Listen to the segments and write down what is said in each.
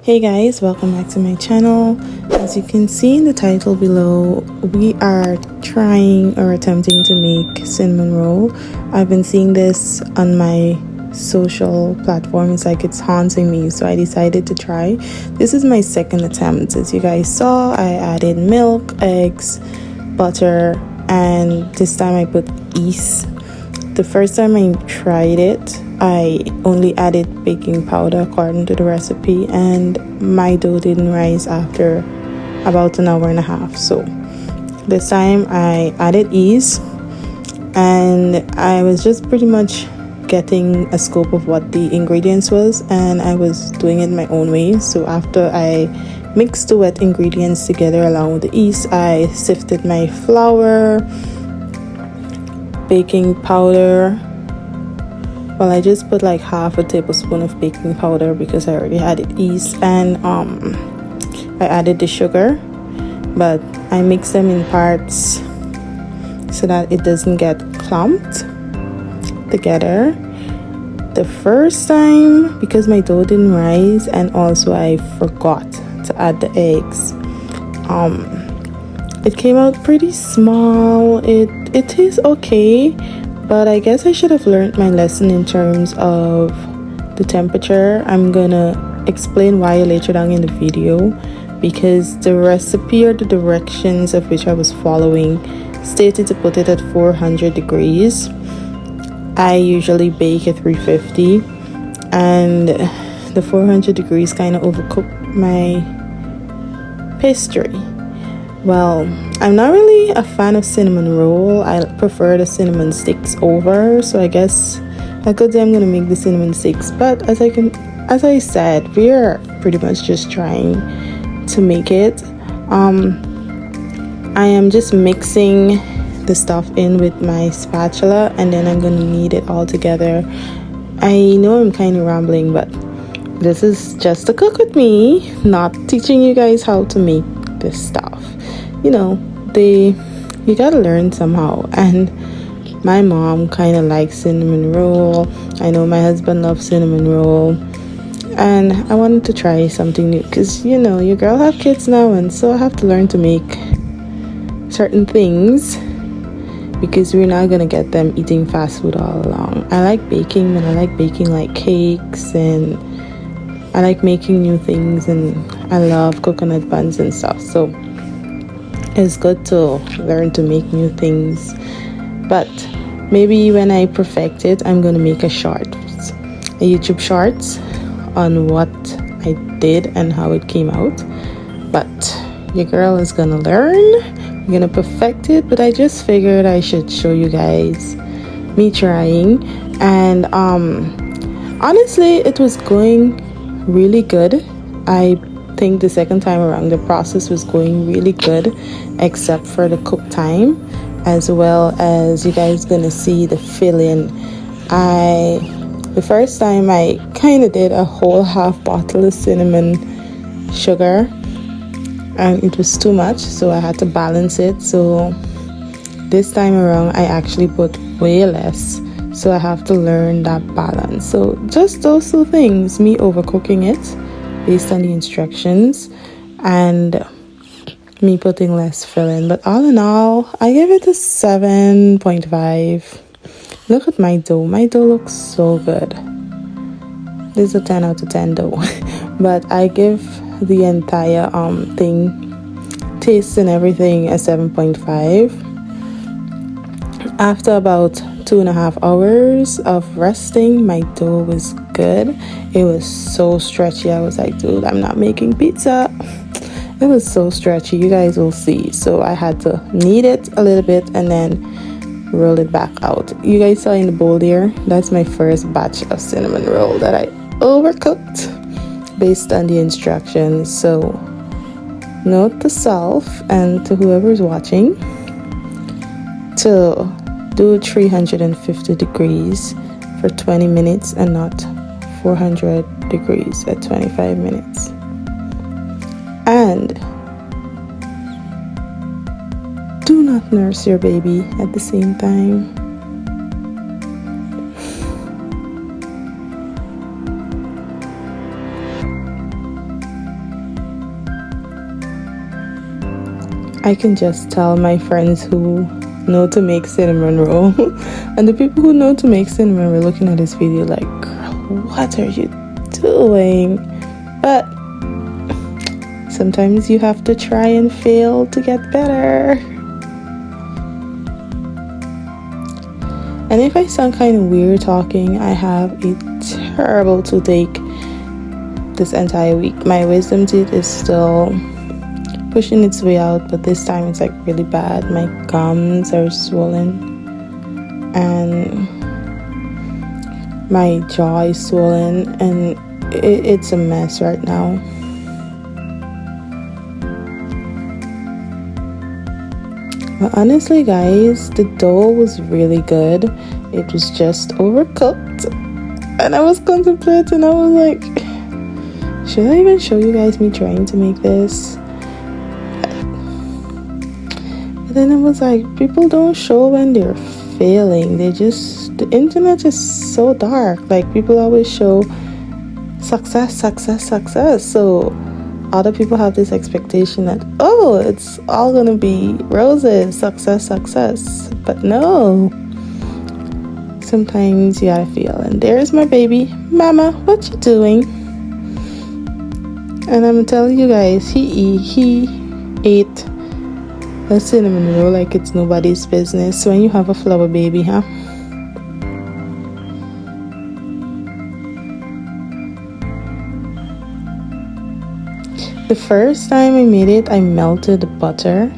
Hey guys, welcome back to my channel. As you can see in the title below, we are trying or attempting to make cinnamon roll. I've been seeing this on my social platforms, like it's haunting me, so I decided to try. This is my second attempt. As you guys saw, I added milk, eggs, butter, and this time I put yeast. The first time I tried it, I only added baking powder according to the recipe, and my dough didn't rise after about an hour and a half. So this time I added yeast, and I was just pretty much getting a scope of what the ingredients was, and I was doing it my own way. So after I mixed the wet ingredients together along with the yeast, I sifted my flour, baking powder. Well, I just put like half a tablespoon of baking powder because I already added yeast, and I added the sugar, but I mix them in parts so that it doesn't get clumped together. The first time, because my dough didn't rise, and also I forgot to add the eggs, it came out pretty small. It is okay, but I guess I should have learned my lesson in terms of the temperature. I'm gonna explain why later down in the video, because the recipe or the directions of which I was following stated to put it at 400 degrees. I usually bake at 350, and the 400 degrees kind of overcooked my pastry. Well, I'm not really a fan of cinnamon roll. I prefer the cinnamon sticks over, so I guess a good day I'm gonna make the cinnamon sticks. But as I said, we're pretty much just trying to make it. I am just mixing the stuff in with my spatula, and then I'm gonna knead it all together. I know I'm kind of rambling, but this is just to cook with me, not teaching you guys how to make this stuff. You know, you gotta learn somehow, and my mom kind of likes cinnamon roll. I know my husband loves cinnamon roll, and I wanted to try something new because, you know, your girl have kids now, and so I have to learn to make certain things because we're not gonna get them eating fast food all along. I like baking, and I like baking like cakes, and I like making new things, and I love coconut buns and stuff. So it's good to learn to make new things. But maybe when I perfect it, I'm gonna make a YouTube shorts on what I did and how it came out. But your girl is gonna learn, I'm gonna perfect it. But I just figured I should show you guys me trying, and honestly it was going really good. I think the second time around the process was going really good, except for the cook time, as well as you guys gonna see the filling. The first time I kind of did a whole half bottle of cinnamon sugar, and it was too much, so I had to balance it. So this time around I actually put way less, so I have to learn that balance. So just those two things, me overcooking it based on the instructions, and me putting less filling. But all in all, I give it a 7.5. Look at my dough. My dough looks so good. This is a 10 out of 10 dough. But I give the entire thing, taste and everything, a 7.5. After about 2.5 hours of resting, my dough was good. It was so stretchy. I was like, dude, I'm not making pizza. It was so stretchy. You guys will see. So I had to knead it a little bit and then roll it back out. You guys saw in the bowl there, that's my first batch of cinnamon roll that I overcooked based on the instructions. So note to self and to whoever's watching to do 350 degrees for 20 minutes and not 400 degrees at 25 minutes. And do not nurse your baby at the same time. I can just tell my friends who know to make cinnamon roll and the people who know to make cinnamon roll looking at this video like, girl, what are you doing? But sometimes you have to try and fail to get better. And if I sound kind of weird talking, I have a terrible toothache this entire week. My wisdom teeth is still pushing its way out, but this time it's like really bad. My gums are swollen and my jaw is swollen, and it's a mess right now. But honestly guys, the dough was really good. It was just overcooked, and I was contemplating, I was like, should I even show you guys me trying to make this? But then I was like, people don't show when they're failing. The internet is so dark. Like, people always show success. So other people have this expectation that, oh, it's all gonna be roses, success. But no, sometimes you gotta feel. And there's my baby. Mama, what you doing? And I'm telling you guys, he ate a cinnamon roll like it's nobody's business. When you have a flower baby, huh? The first time I made it, I melted the butter.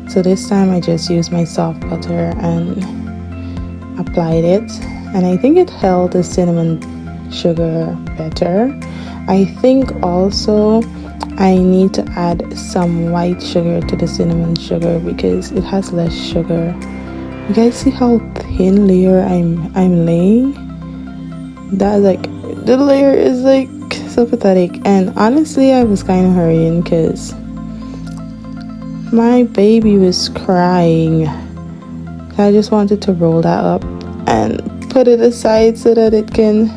So this time I just used my soft butter and applied it. And I think it held the cinnamon sugar better. I think also I need to add some white sugar to the cinnamon sugar because it has less sugar. You guys see how thin layer I'm laying? That, like, the layer is like so pathetic. And honestly, I was kind of hurrying because my baby was crying. I just wanted to roll that up and put it aside so that it can.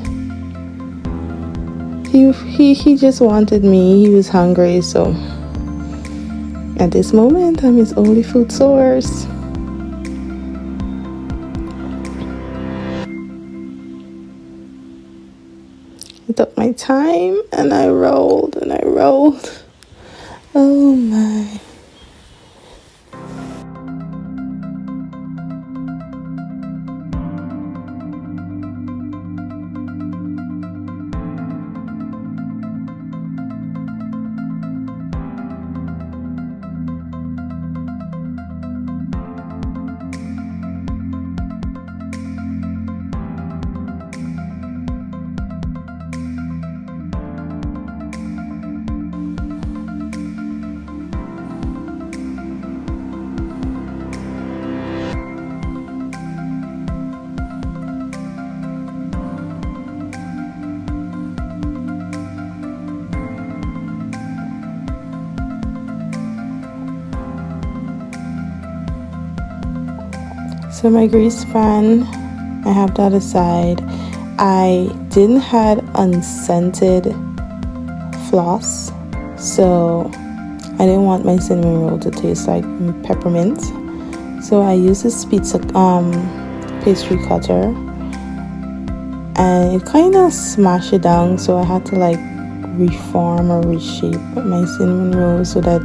He just wanted me. He was hungry, so at this moment I'm his only food source. I took my time and I rolled and I rolled. Oh my. So my grease pan, I have that aside. I didn't have unscented floss, so I didn't want my cinnamon roll to taste like peppermint. So I used this pizza pastry cutter, and it kind of smashed it down. So I had to like reform or reshape my cinnamon roll so that,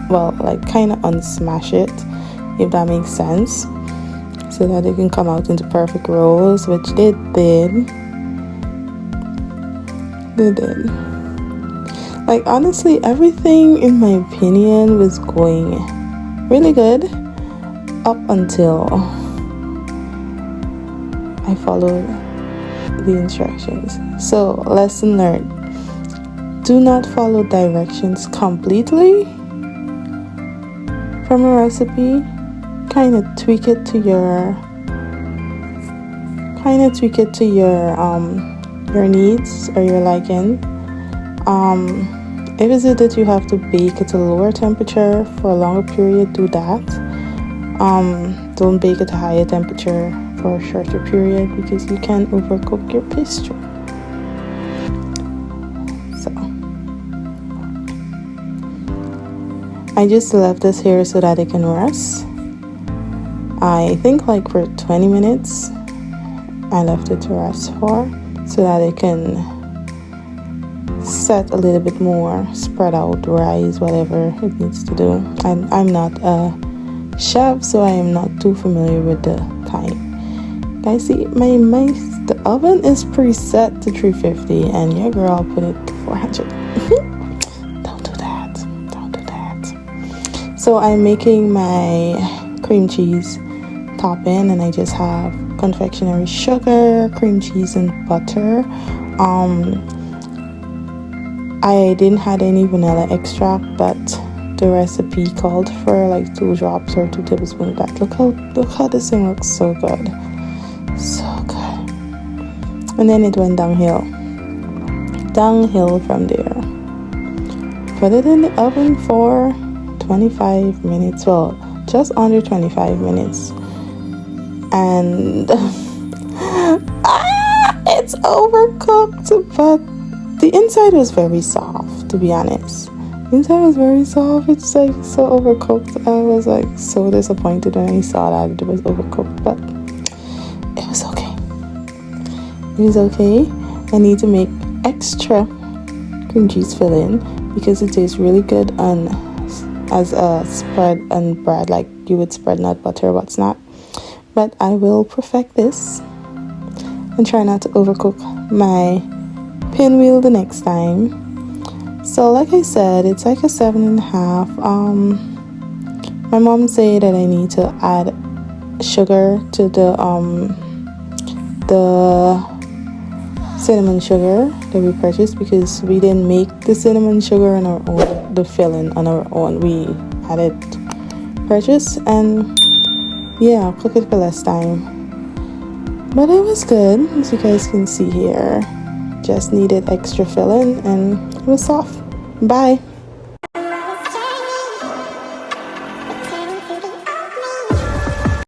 well, like kind of unsmash it, if that makes sense, so that it can come out into perfect rolls, which they did. Like, honestly, everything in my opinion was going really good up until I followed the instructions. So, lesson learned: do not follow directions completely from a recipe. Kind of tweak it to your needs or your liking. If it's that you have to bake at a lower temperature for a longer period, do that. Don't bake at a higher temperature for a shorter period because you can overcook your pastry. So I just left this here so that it can rest. I think like for 20 minutes I left it to rest for, so that it can set a little bit more, spread out, rise, whatever it needs to do. I'm not a chef, so I am not too familiar with the time. Guys, see, the oven is preset to 350 and your girl put it to 400. Don't do that. So I'm making my cream cheese topping, and I just have confectionery sugar, cream cheese, and butter. I didn't have any vanilla extract, but the recipe called for like 2 drops or 2 tablespoons of that. Look how this thing looks so good. So good. And then it went downhill from there. Put it in the oven for 25 minutes, well, just under 25 minutes. And it's overcooked, but the inside was very soft, to be honest. The inside was very soft. It's like so overcooked. I was like so disappointed when I saw that it was overcooked, but it was okay. It was okay. I need to make extra cream cheese filling because it tastes really good on as a spread on bread, like you would spread nut butter or what's not. But I will perfect this and try not to overcook my pinwheel the next time. So like I said, it's like a 7.5. My mom said that I need to add sugar to the cinnamon sugar that we purchased, because we didn't make the cinnamon sugar on our own, the filling on our own. We had it purchased, and yeah, cook it for less time. But it was good, as you guys can see here. Just needed extra filling and it was soft. Bye.